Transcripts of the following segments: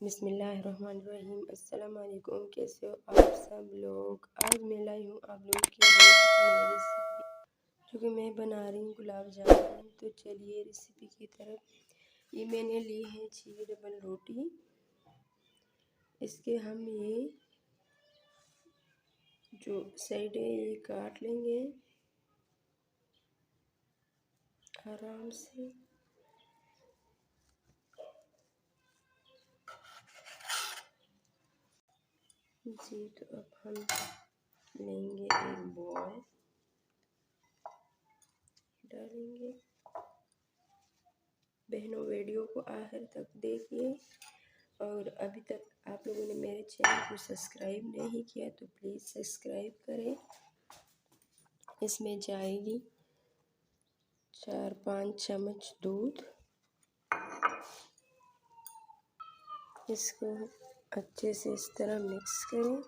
बिस्मिल्लाहिर्रहमानिर्रहीम। अस्सलाम वालेकुम। कैसे हो आप सब लोग। आज मैं लाई हूँ आप लोगों के लिए मेरी रेसिपी, जो कि मैं बना रही हूँ गुलाब जामुन। तो चलिए रेसिपी की तरफ। ये मैंने ली है 6 डबल रोटी। इसके हम ये जो साइड है ये काट लेंगे आराम से। जी तो अब हम लेंगे एक बॉल, डालेंगे। बहनों वीडियो को आखिर तक देखिए, और अभी तक आप लोगों ने मेरे चैनल को सब्सक्राइब नहीं किया तो प्लीज़ सब्सक्राइब करें। इसमें जाएगी 4-5 चम्मच दूध। इसको अच्छे से इस तरह मिक्स करें।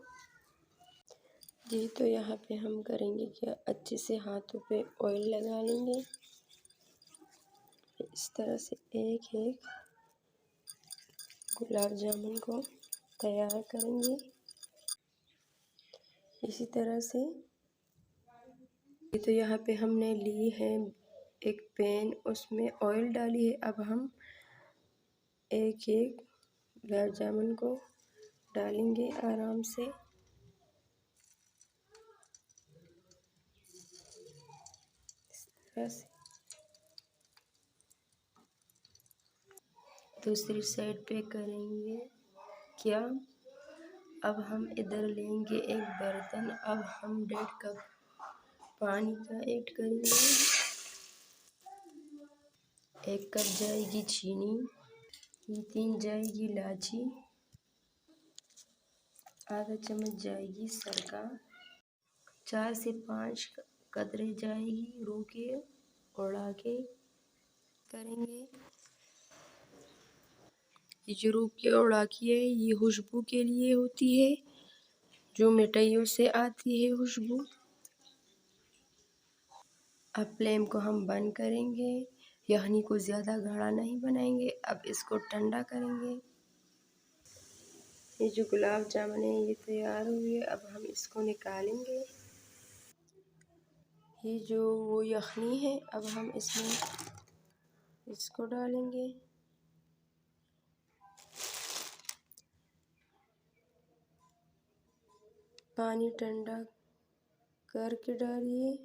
जी तो यहाँ पे हम करेंगे क्या, अच्छे से हाथों पे ऑयल लगा लेंगे। इस तरह से एक एक गुलाब जामुन को तैयार करेंगे इसी तरह से। तो यहाँ पे हमने ली है एक पैन, उसमें ऑयल डाली है। अब हम एक एक गुलाब जामुन को डालेंगे आराम से। इस तरह से दूसरी साइड पे करेंगे क्या, अब हम इधर लेंगे एक बर्तन। अब हम 1.5 कप पानी का ऐड करेंगे। 1 कप जाएगी चीनी, 3 जाएगी इलायची, आधा चम्मच जाएगी सरका, 4 से 5 कतरे जाएगी रूह के उड़ा के करेंगे। ये जो रूह के उड़ा की है ये खुशबू के लिए होती है, जो मिठाइयों से आती है खुशबू। अब फ्लेम को हम बंद करेंगे, यखनी को ज़्यादा गाढ़ा नहीं बनाएंगे। अब इसको ठंडा करेंगे। ये जो गुलाब जामुन है ये तैयार हुई है। अब हम इसको निकालेंगे। ये जो वो यखनी है अब हम इसमें इसको डालेंगे। पानी ठंडा करके डालिए,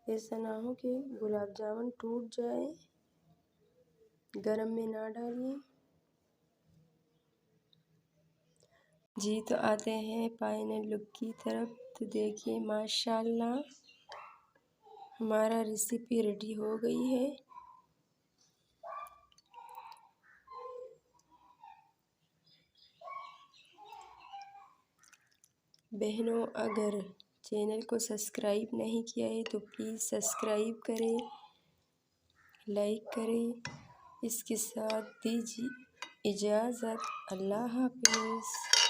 ऐसा ना हो कि गुलाब जामुन टूट जाए। गरम में ना डालिए। जी तो आते हैं फाइनल लुक की तरफ। तो देखिए माशाल्लाह हमारा रेसिपी रेडी हो गई है। बहनों अगर चैनल को सब्सक्राइब नहीं किया है तो प्लीज़ सब्सक्राइब करें, लाइक करें। इसके साथ दीजिए इजाज़त। अल्लाह हाफ़िज़।